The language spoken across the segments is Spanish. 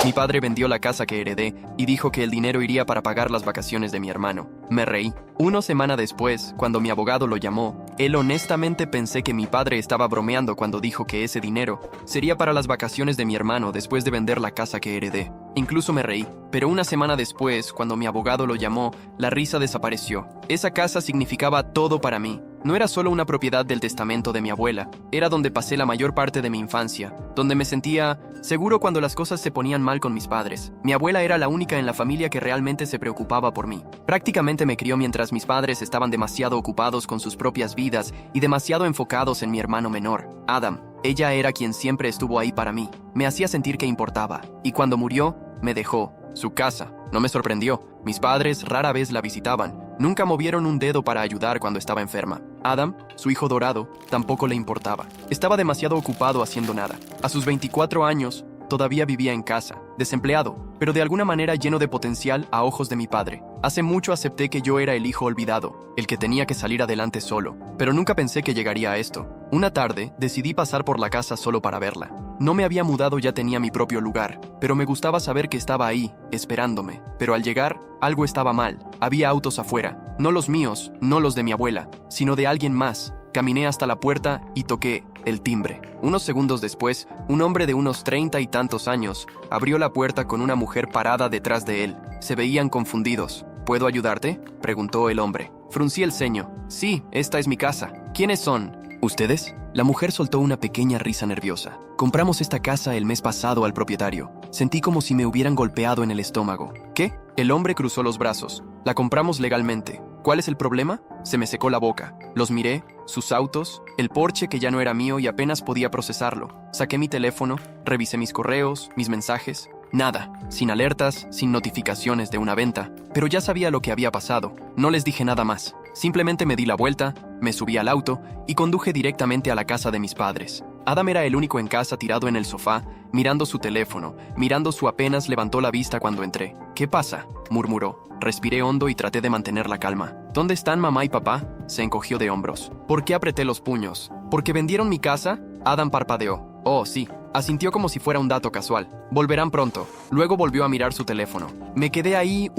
Mi padre vendió la casa que heredé y dijo que el dinero iría para pagar las vacaciones de mi hermano. Me reí. Una semana después, cuando mi abogado lo llamó, él honestamente pensé que mi padre estaba bromeando cuando dijo que ese dinero sería para las vacaciones de mi hermano después de vender la casa que heredé. Incluso me reí, pero una semana después, cuando mi abogado lo llamó, la risa desapareció. Esa casa significaba todo para mí. No era solo una propiedad del testamento de mi abuela, era donde pasé la mayor parte de mi infancia, donde me sentía seguro cuando las cosas se ponían mal con mis padres. Mi abuela era la única en la familia que realmente se preocupaba por mí. Prácticamente me crió mientras mis padres estaban demasiado ocupados con sus propias vidas y demasiado enfocados en mi hermano menor, Adam. Ella era quien siempre estuvo ahí para mí. Me hacía sentir que importaba. Y cuando murió, me dejó. Su casa. No me sorprendió. Mis padres rara vez la visitaban. Nunca movieron un dedo para ayudar cuando estaba enferma. Adam, su hijo dorado, tampoco le importaba. Estaba demasiado ocupado haciendo nada. A sus 24 años, todavía vivía en casa, desempleado, pero de alguna manera lleno de potencial a ojos de mi padre. Hace mucho acepté que yo era el hijo olvidado, el que tenía que salir adelante solo, pero nunca pensé que llegaría a esto. Una tarde, decidí pasar por la casa solo para verla. No me había mudado, ya tenía mi propio lugar, pero me gustaba saber que estaba ahí, esperándome. Pero al llegar, algo estaba mal. Había autos afuera, no los míos, no los de mi abuela, sino de alguien más. Caminé hasta la puerta y toqué el timbre. Unos segundos después, un hombre de unos 30 y tantos años abrió la puerta con una mujer parada detrás de él. Se veían confundidos. ¿Puedo ayudarte?, preguntó el hombre. Fruncí el ceño. Sí, esta es mi casa. ¿Quiénes son? ¿Ustedes? La mujer soltó una pequeña risa nerviosa. Compramos esta casa el mes pasado al propietario. Sentí como si me hubieran golpeado en el estómago. ¿Qué? El hombre cruzó los brazos. La compramos legalmente. ¿Cuál es el problema? Se me secó la boca. Los miré, sus autos, el Porsche que ya no era mío y apenas podía procesarlo. Saqué mi teléfono, revisé mis correos, mis mensajes. Nada, sin alertas, sin notificaciones de una venta. Pero ya sabía lo que había pasado. No les dije nada más. Simplemente me di la vuelta, me subí al auto y conduje directamente a la casa de mis padres. Adam era el único en casa tirado en el sofá, mirando su teléfono, apenas levantó la vista cuando entré. ¿Qué pasa?, murmuró. Respiré hondo y traté de mantener la calma. ¿Dónde están mamá y papá? Se encogió de hombros. ¿Por qué apreté los puños? ¿Porque vendieron mi casa? Adam parpadeó. Oh, sí. Asintió como si fuera un dato casual. Volverán pronto. Luego volvió a mirar su teléfono. Me quedé ahí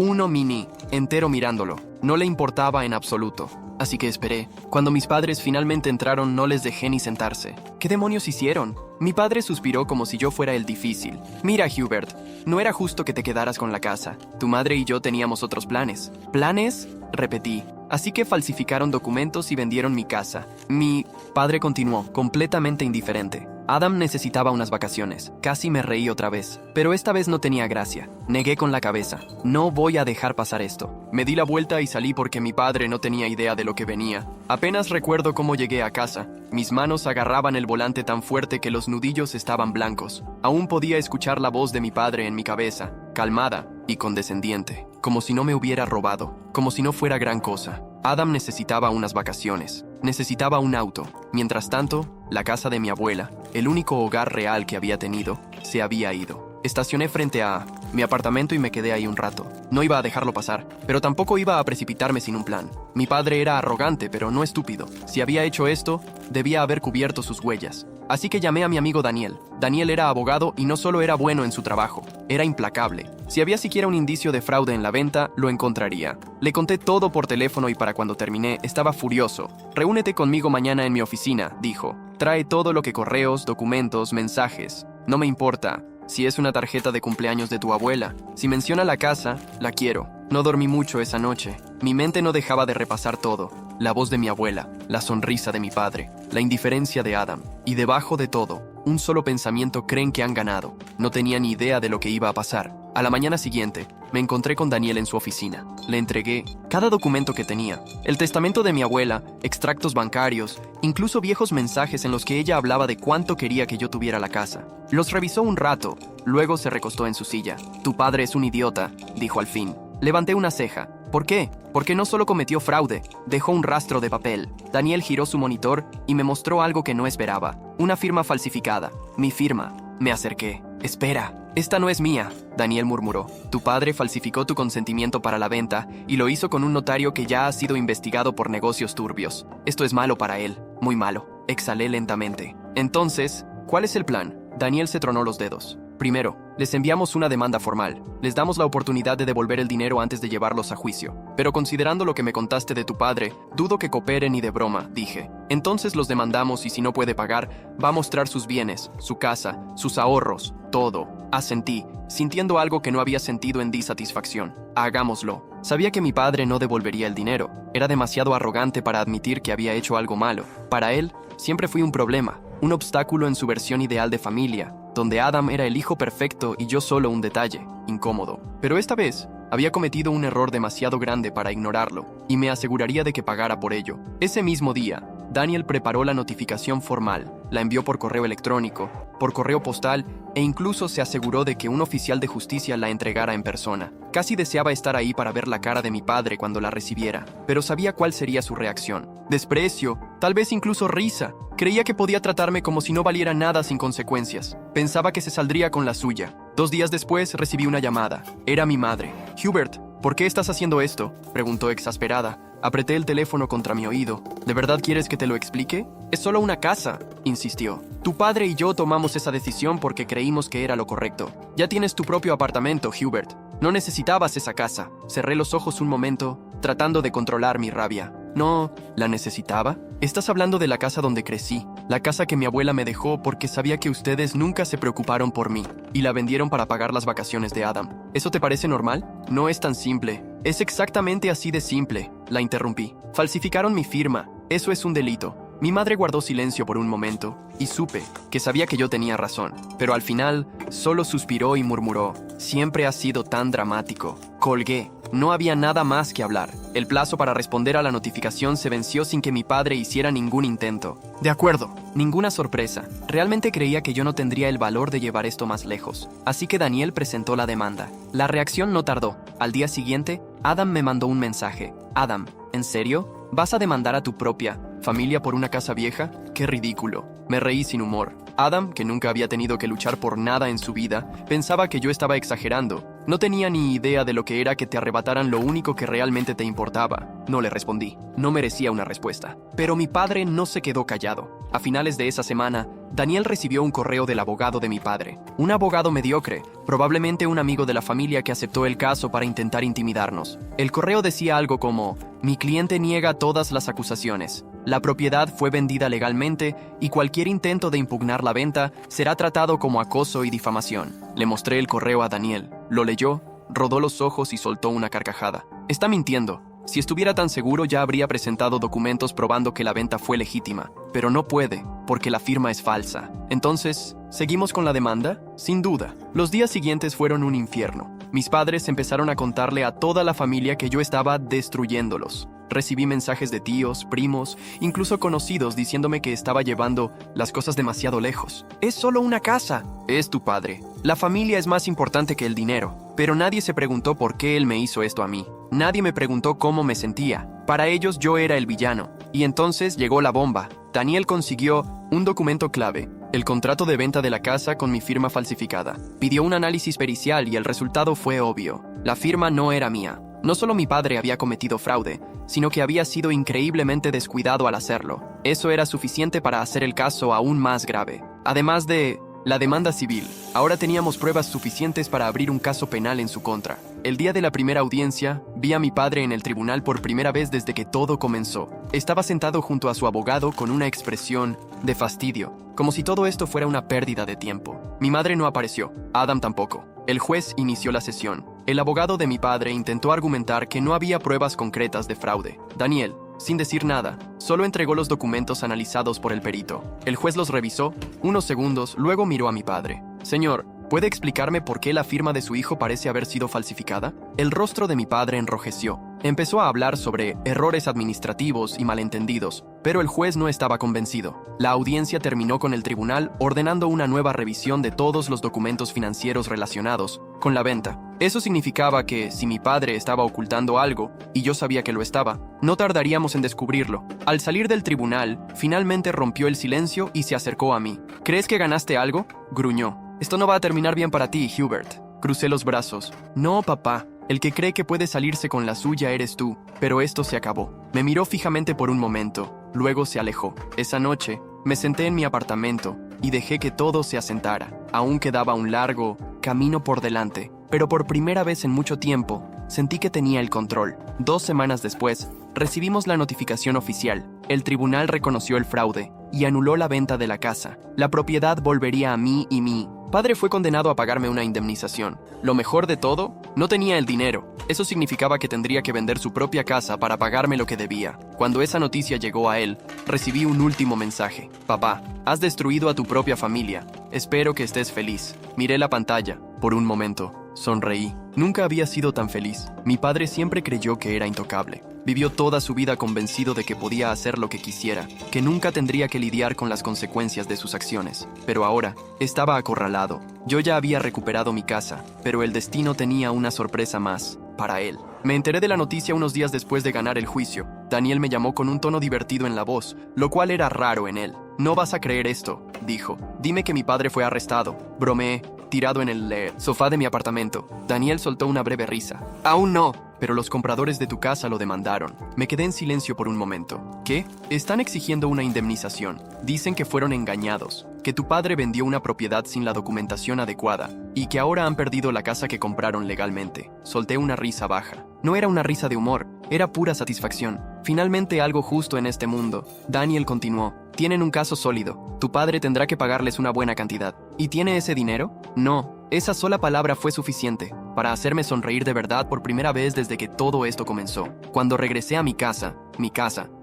entero mirándolo. No le importaba en absoluto. Así que esperé. Cuando mis padres finalmente entraron, no les dejé ni sentarse. ¿Qué demonios hicieron? Mi padre suspiró como si yo fuera el difícil. Mira, Hubert, no era justo que te quedaras con la casa. Tu madre y yo teníamos otros planes. ¿Planes?, repetí. Así que falsificaron documentos y vendieron mi casa. Mi padre continuó, completamente indiferente. Adam necesitaba unas vacaciones. Casi me reí otra vez, pero esta vez no tenía gracia. Negué con la cabeza. No voy a dejar pasar esto. Me di la vuelta y salí porque mi padre no tenía idea de lo que venía. Apenas recuerdo cómo llegué a casa. Mis manos agarraban el volante tan fuerte que los nudillos estaban blancos. Aún podía escuchar la voz de mi padre en mi cabeza, calmada y condescendiente, como si no me hubiera robado, como si no fuera gran cosa. Adam necesitaba unas vacaciones, necesitaba un auto. Mientras tanto, la casa de mi abuela, el único hogar real que había tenido, se había ido. Estacioné frente a mi apartamento y me quedé ahí un rato. No iba a dejarlo pasar, pero tampoco iba a precipitarme sin un plan. Mi padre era arrogante, pero no estúpido. Si había hecho esto, debía haber cubierto sus huellas. Así que llamé a mi amigo Daniel. Daniel era abogado y no solo era bueno en su trabajo, era implacable. Si había siquiera un indicio de fraude en la venta, lo encontraría. Le conté todo por teléfono y para cuando terminé, estaba furioso. Reúnete conmigo mañana en mi oficina, dijo. Trae todo lo que correos, documentos, mensajes. No me importa. Si es una tarjeta de cumpleaños de tu abuela. Si menciona la casa, la quiero. No dormí mucho esa noche. Mi mente no dejaba de repasar todo. La voz de mi abuela, la sonrisa de mi padre, la indiferencia de Adam. Y debajo de todo, un solo pensamiento: creen que han ganado. No tenía ni idea de lo que iba a pasar. A la mañana siguiente, me encontré con Daniel en su oficina. Le entregué cada documento que tenía. El testamento de mi abuela, extractos bancarios, incluso viejos mensajes en los que ella hablaba de cuánto quería que yo tuviera la casa. Los revisó un rato, luego se recostó en su silla. Tu padre es un idiota, dijo al fin. Levanté una ceja. ¿Por qué? Porque no solo cometió fraude, dejó un rastro de papel. Daniel giró su monitor y me mostró algo que no esperaba. Una firma falsificada. Mi firma. Me acerqué. Espera, esta no es mía, Daniel murmuró. Tu padre falsificó tu consentimiento para la venta y lo hizo con un notario que ya ha sido investigado por negocios turbios. Esto es malo para él, muy malo. Exhalé lentamente. Entonces, ¿cuál es el plan? Daniel se tronó los dedos. Primero, les enviamos una demanda formal. Les damos la oportunidad de devolver el dinero antes de llevarlos a juicio. Pero considerando lo que me contaste de tu padre, dudo que cooperen ni de broma, dije. Entonces los demandamos y si no puede pagar, va a mostrar sus bienes, su casa, sus ahorros, todo. Asentí, sintiendo algo que no había sentido en disatisfacción. Hagámoslo. Sabía que mi padre no devolvería el dinero. Era demasiado arrogante para admitir que había hecho algo malo. Para él, siempre fui un problema, un obstáculo en su versión ideal de familia, donde Adam era el hijo perfecto y yo solo un detalle, incómodo. Pero esta vez, había cometido un error demasiado grande para ignorarlo, y me aseguraría de que pagara por ello. Ese mismo día, Daniel preparó la notificación formal, la envió por correo electrónico, por correo postal e incluso se aseguró de que un oficial de justicia la entregara en persona. Casi deseaba estar ahí para ver la cara de mi padre cuando la recibiera, pero sabía cuál sería su reacción. Desprecio, tal vez incluso risa. Creía que podía tratarme como si no valiera nada sin consecuencias. Pensaba que se saldría con la suya. 2 días después recibí una llamada. Era mi madre. Hubert, ¿por qué estás haciendo esto?, preguntó exasperada. Apreté el teléfono contra mi oído. ¿De verdad quieres que te lo explique? Es solo una casa, insistió. Tu padre y yo tomamos esa decisión porque creímos que era lo correcto. Ya tienes tu propio apartamento, Hubert. No necesitabas esa casa. Cerré los ojos un momento, tratando de controlar mi rabia. ¿No la necesitaba? Estás hablando de la casa donde crecí, la casa que mi abuela me dejó porque sabía que ustedes nunca se preocuparon por mí, y la vendieron para pagar las vacaciones de Adam. ¿Eso te parece normal? No es tan simple. Es exactamente así de simple, la interrumpí. Falsificaron mi firma. Eso es un delito. Mi madre guardó silencio por un momento, y supe que sabía que yo tenía razón, pero al final solo suspiró y murmuró: siempre has sido tan dramático. Colgué. No había nada más que hablar. El plazo para responder a la notificación se venció sin que mi padre hiciera ningún intento. De acuerdo. Ninguna sorpresa. Realmente creía que yo no tendría el valor de llevar esto más lejos. Así que Daniel presentó la demanda. La reacción no tardó. Al día siguiente, Adam me mandó un mensaje. Adam, ¿en serio? ¿Vas a demandar a tu propia familia por una casa vieja? ¡Qué ridículo! Me reí sin humor. Adam, que nunca había tenido que luchar por nada en su vida, pensaba que yo estaba exagerando. No tenía ni idea de lo que era que te arrebataran lo único que realmente te importaba. No le respondí. No merecía una respuesta. Pero mi padre no se quedó callado. A finales de esa semana, Daniel recibió un correo del abogado de mi padre. Un abogado mediocre, probablemente un amigo de la familia que aceptó el caso para intentar intimidarnos. El correo decía algo como: mi cliente niega todas las acusaciones. La propiedad fue vendida legalmente y cualquier intento de impugnar la venta será tratado como acoso y difamación. Le mostré el correo a Daniel. Lo leyó, rodó los ojos y soltó una carcajada. Está mintiendo. Si estuviera tan seguro ya habría presentado documentos probando que la venta fue legítima. Pero no puede, porque la firma es falsa. Entonces, ¿seguimos con la demanda? Sin duda. Los días siguientes fueron un infierno. Mis padres empezaron a contarle a toda la familia que yo estaba destruyéndolos. Recibí mensajes de tíos, primos, incluso conocidos diciéndome que estaba llevando las cosas demasiado lejos. Es solo una casa. Es tu padre. La familia es más importante que el dinero. Pero nadie se preguntó por qué él me hizo esto a mí. Nadie me preguntó cómo me sentía. Para ellos yo era el villano. Y entonces llegó la bomba. Daniel consiguió un documento clave: el contrato de venta de la casa con mi firma falsificada. Pidió un análisis pericial y el resultado fue obvio. La firma no era mía. No solo mi padre había cometido fraude, sino que había sido increíblemente descuidado al hacerlo. Eso era suficiente para hacer el caso aún más grave. Además de la demanda civil, ahora teníamos pruebas suficientes para abrir un caso penal en su contra. El día de la primera audiencia, vi a mi padre en el tribunal por primera vez desde que todo comenzó. Estaba sentado junto a su abogado con una expresión de fastidio, como si todo esto fuera una pérdida de tiempo. Mi madre no apareció, Adam tampoco. El juez inició la sesión. El abogado de mi padre intentó argumentar que no había pruebas concretas de fraude. Daniel, sin decir nada, solo entregó los documentos analizados por el perito. El juez los revisó unos segundos, luego miró a mi padre. Señor, ¿puede explicarme por qué la firma de su hijo parece haber sido falsificada? El rostro de mi padre enrojeció. Empezó a hablar sobre errores administrativos y malentendidos, pero el juez no estaba convencido. La audiencia terminó con el tribunal ordenando una nueva revisión de todos los documentos financieros relacionados con la venta. Eso significaba que, si mi padre estaba ocultando algo, y yo sabía que lo estaba, no tardaríamos en descubrirlo. Al salir del tribunal, finalmente rompió el silencio y se acercó a mí. ¿Crees que ganaste algo?, gruñó. Esto no va a terminar bien para ti, Hubert. Crucé los brazos. No, papá. El que cree que puede salirse con la suya eres tú. Pero esto se acabó. Me miró fijamente por un momento. Luego se alejó. Esa noche, me senté en mi apartamento, y dejé que todo se asentara. Aún quedaba un largo camino por delante, pero por primera vez en mucho tiempo, sentí que tenía el control. 2 semanas después, recibimos la notificación oficial. El tribunal reconoció el fraude y anuló la venta de la casa. La propiedad volvería a mí y mi padre fue condenado a pagarme una indemnización. Lo mejor de todo, no tenía el dinero. Eso significaba que tendría que vender su propia casa para pagarme lo que debía. Cuando esa noticia llegó a él, recibí un último mensaje. Papá, has destruido a tu propia familia. Espero que estés feliz. Miré la pantalla. Por un momento, sonreí. Nunca había sido tan feliz. Mi padre siempre creyó que era intocable. Vivió toda su vida convencido de que podía hacer lo que quisiera, que nunca tendría que lidiar con las consecuencias de sus acciones. Pero ahora, estaba acorralado. Yo ya había recuperado mi casa, pero el destino tenía una sorpresa más para él. Me enteré de la noticia unos días después de ganar el juicio. Daniel me llamó con un tono divertido en la voz, lo cual era raro en él. No vas a creer esto, dijo. Dime que mi padre fue arrestado. Bromeé, tirado en el sofá de mi apartamento. Daniel soltó una breve risa. Aún no, pero los compradores de tu casa lo demandaron. Me quedé en silencio por un momento. ¿Qué? Están exigiendo una indemnización. Dicen que fueron engañados, que tu padre vendió una propiedad sin la documentación adecuada y que ahora han perdido la casa que compraron legalmente. Solté una risa baja. No era una risa de humor, era pura satisfacción. Finalmente algo justo en este mundo. Daniel continuó. Tienen un caso sólido. Tu padre tendrá que pagarles una buena cantidad. ¿Y tiene ese dinero? No. Esa sola palabra fue suficiente para hacerme sonreír de verdad por primera vez desde que todo esto comenzó. Cuando regresé a mi casa,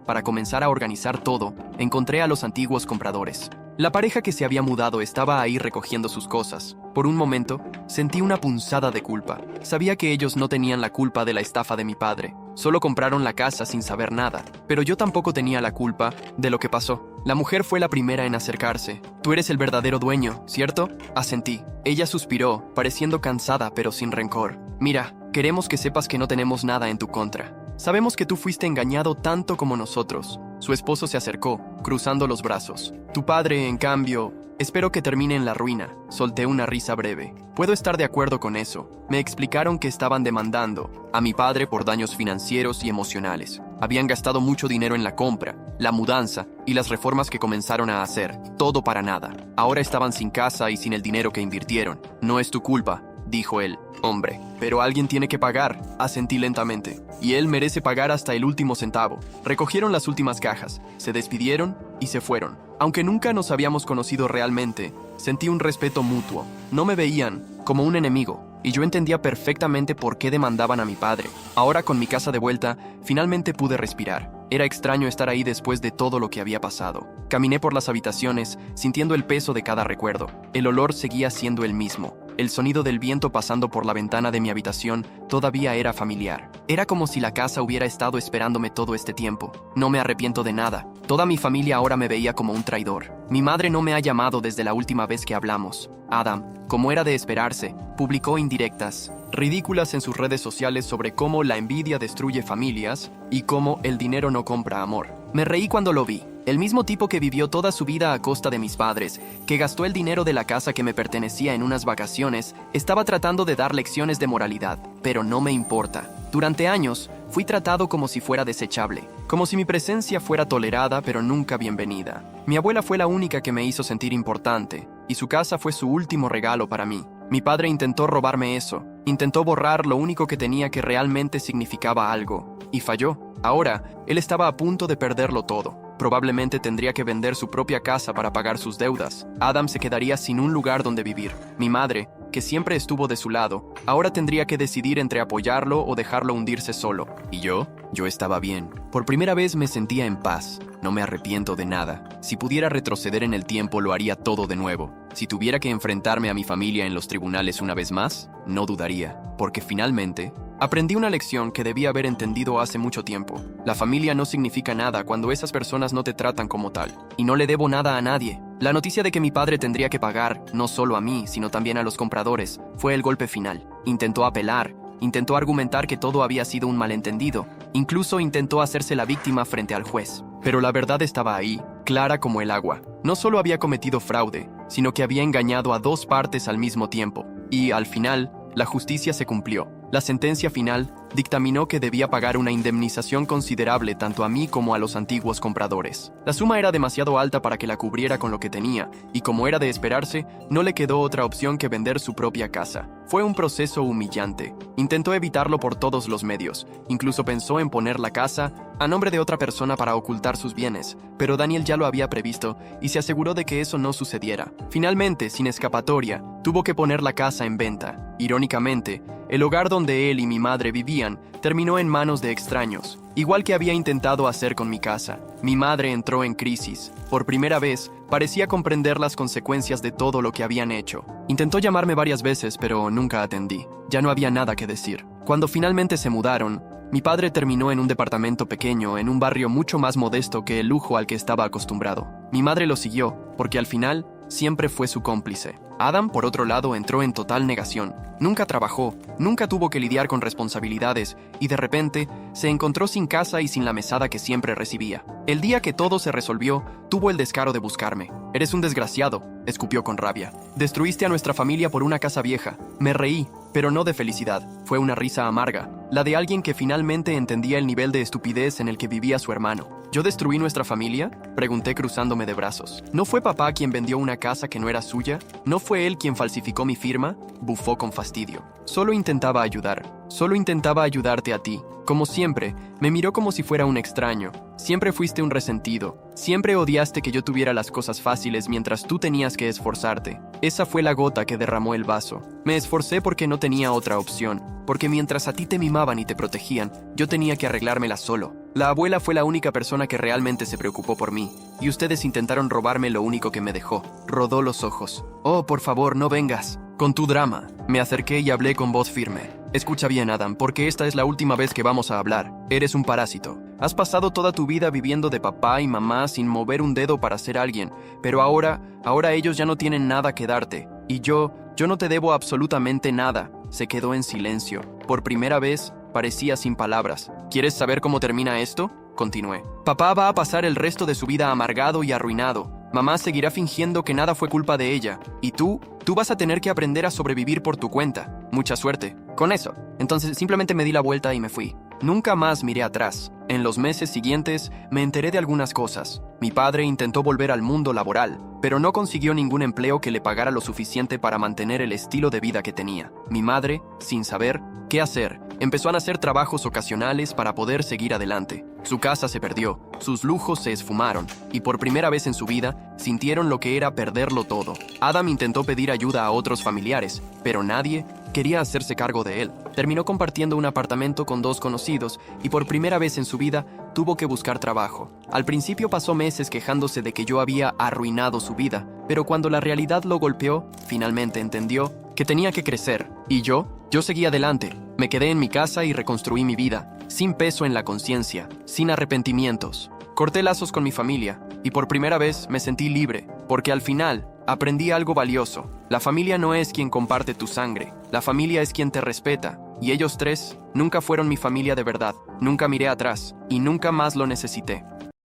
para comenzar a organizar todo, encontré a los antiguos compradores. La pareja que se había mudado estaba ahí recogiendo sus cosas. Por un momento, sentí una punzada de culpa. Sabía que ellos no tenían la culpa de la estafa de mi padre. Solo compraron la casa sin saber nada. Pero yo tampoco tenía la culpa de lo que pasó. La mujer fue la primera en acercarse. Tú eres el verdadero dueño, ¿cierto? Asentí. Ella suspiró, pareciendo cansada pero sin rencor. Mira, queremos que sepas que no tenemos nada en tu contra. Sabemos que tú fuiste engañado tanto como nosotros. Su esposo se acercó, cruzando los brazos. Tu padre, en cambio, espero que termine en la ruina. Solté una risa breve. Puedo estar de acuerdo con eso. Me explicaron que estaban demandando a mi padre por daños financieros y emocionales. Habían gastado mucho dinero en la compra, la mudanza y las reformas que comenzaron a hacer. Todo para nada. Ahora estaban sin casa y sin el dinero que invirtieron. No es tu culpa, dijo él. Hombre, pero alguien tiene que pagar, asentí lentamente. Y él merece pagar hasta el último centavo. Recogieron las últimas cajas, se despidieron y se fueron. Aunque nunca nos habíamos conocido realmente, sentí un respeto mutuo. No me veían como un enemigo, y yo entendía perfectamente por qué demandaban a mi padre. Ahora con mi casa de vuelta, finalmente pude respirar. Era extraño estar ahí después de todo lo que había pasado. Caminé por las habitaciones, sintiendo el peso de cada recuerdo. El olor seguía siendo el mismo. El sonido del viento pasando por la ventana de mi habitación todavía era familiar. Era como si la casa hubiera estado esperándome todo este tiempo. No me arrepiento de nada. Toda mi familia ahora me veía como un traidor. Mi madre no me ha llamado desde la última vez que hablamos. Adam, como era de esperarse, publicó indirectas ridículas en sus redes sociales sobre cómo la envidia destruye familias y cómo el dinero no compra amor. Me reí cuando lo vi. El mismo tipo que vivió toda su vida a costa de mis padres, que gastó el dinero de la casa que me pertenecía en unas vacaciones, estaba tratando de dar lecciones de moralidad, pero no me importa. Durante años, fui tratado como si fuera desechable, como si mi presencia fuera tolerada pero nunca bienvenida. Mi abuela fue la única que me hizo sentir importante, y su casa fue su último regalo para mí. Mi padre intentó robarme eso, intentó borrar lo único que tenía que realmente significaba algo, y falló. Ahora, él estaba a punto de perderlo todo. Probablemente tendría que vender su propia casa para pagar sus deudas. Adam se quedaría sin un lugar donde vivir. Mi madre, que siempre estuvo de su lado, ahora tendría que decidir entre apoyarlo o dejarlo hundirse solo. ¿Y yo? Yo estaba bien. Por primera vez me sentía en paz. No me arrepiento de nada. Si pudiera retroceder en el tiempo, lo haría todo de nuevo. Si tuviera que enfrentarme a mi familia en los tribunales una vez más, no dudaría, porque finalmente aprendí una lección que debía haber entendido hace mucho tiempo. La familia no significa nada cuando esas personas no te tratan como tal, y no le debo nada a nadie. La noticia de que mi padre tendría que pagar, no solo a mí, sino también a los compradores, fue el golpe final. Intentó apelar, intentó argumentar que todo había sido un malentendido, incluso intentó hacerse la víctima frente al juez. Pero la verdad estaba ahí, clara como el agua. No solo había cometido fraude, sino que había engañado a dos partes al mismo tiempo. Y, al final, la justicia se cumplió. La sentencia final dictaminó que debía pagar una indemnización considerable tanto a mí como a los antiguos compradores. La suma era demasiado alta para que la cubriera con lo que tenía, y como era de esperarse, no le quedó otra opción que vender su propia casa. Fue un proceso humillante. Intentó evitarlo por todos los medios. Incluso pensó en poner la casa a nombre de otra persona para ocultar sus bienes, pero Daniel ya lo había previsto y se aseguró de que eso no sucediera. Finalmente, sin escapatoria, tuvo que poner la casa en venta. Irónicamente, el hogar donde él y mi madre vivían terminó en manos de extraños, igual que había intentado hacer con mi casa. Mi madre entró en crisis. Por primera vez, parecía comprender las consecuencias de todo lo que habían hecho. Intentó llamarme varias veces, pero nunca atendí. Ya no había nada que decir. Cuando finalmente se mudaron, mi padre terminó en un departamento pequeño, en un barrio mucho más modesto que el lujo al que estaba acostumbrado. Mi madre lo siguió, porque al final siempre fue su cómplice. Adam, por otro lado, entró en total negación. Nunca trabajó, nunca tuvo que lidiar con responsabilidades y de repente se encontró sin casa y sin la mesada que siempre recibía. El día que todo se resolvió, tuvo el descaro de buscarme. «Eres un desgraciado», escupió con rabia. «Destruiste a nuestra familia por una casa vieja». Me reí, pero no de felicidad. Fue una risa amarga, la de alguien que finalmente entendía el nivel de estupidez en el que vivía su hermano. ¿Yo destruí nuestra familia?, pregunté cruzándome de brazos. ¿No fue papá quien vendió una casa que no era suya? ¿No fue él quien falsificó mi firma?, bufó con fastidio. Solo intentaba ayudarte a ti. Como siempre, me miró como si fuera un extraño. Siempre fuiste un resentido. Siempre odiaste que yo tuviera las cosas fáciles mientras tú tenías que esforzarte. Esa fue la gota que derramó el vaso. Me esforcé porque no tenía otra opción. Porque mientras a ti te mimaban y te protegían, yo tenía que arreglármela solo. La abuela fue la única persona que realmente se preocupó por mí, y ustedes intentaron robarme lo único que me dejó. Rodó los ojos. «Oh, por favor, no vengas con tu drama». Me acerqué y hablé con voz firme. «Escucha bien, Adam, porque esta es la última vez que vamos a hablar. Eres un parásito. Has pasado toda tu vida viviendo de papá y mamá sin mover un dedo para ser alguien, pero ahora ellos ya no tienen nada que darte. Y yo no te debo absolutamente nada». Se quedó en silencio. Por primera vez, parecía sin palabras. «¿Quieres saber cómo termina esto?», continué. «Papá va a pasar el resto de su vida amargado y arruinado. Mamá seguirá fingiendo que nada fue culpa de ella. Y tú vas a tener que aprender a sobrevivir por tu cuenta. Mucha suerte». Con eso, entonces simplemente me di la vuelta y me fui. Nunca más miré atrás. En los meses siguientes me enteré de algunas cosas. Mi padre intentó volver al mundo laboral, pero no consiguió ningún empleo que le pagara lo suficiente para mantener el estilo de vida que tenía. Mi madre, sin saber qué hacer, empezó a hacer trabajos ocasionales para poder seguir adelante. Su casa se perdió, sus lujos se esfumaron, y por primera vez en su vida sintieron lo que era perderlo todo. Adam intentó pedir ayuda a otros familiares, pero nadie quería hacerse cargo de él. Terminó compartiendo un apartamento con 2 conocidos y por primera vez en su vida tuvo que buscar trabajo. Al principio pasó meses quejándose de que yo había arruinado su vida, pero cuando la realidad lo golpeó, finalmente entendió que tenía que crecer. Y yo seguí adelante. Me quedé en mi casa y reconstruí mi vida, sin peso en la conciencia, sin arrepentimientos. Corté lazos con mi familia y por primera vez me sentí libre, porque al final aprendí algo valioso. La familia no es quien comparte tu sangre, la familia es quien te respeta, y ellos 3 nunca fueron mi familia de verdad. Nunca miré atrás y nunca más lo necesité.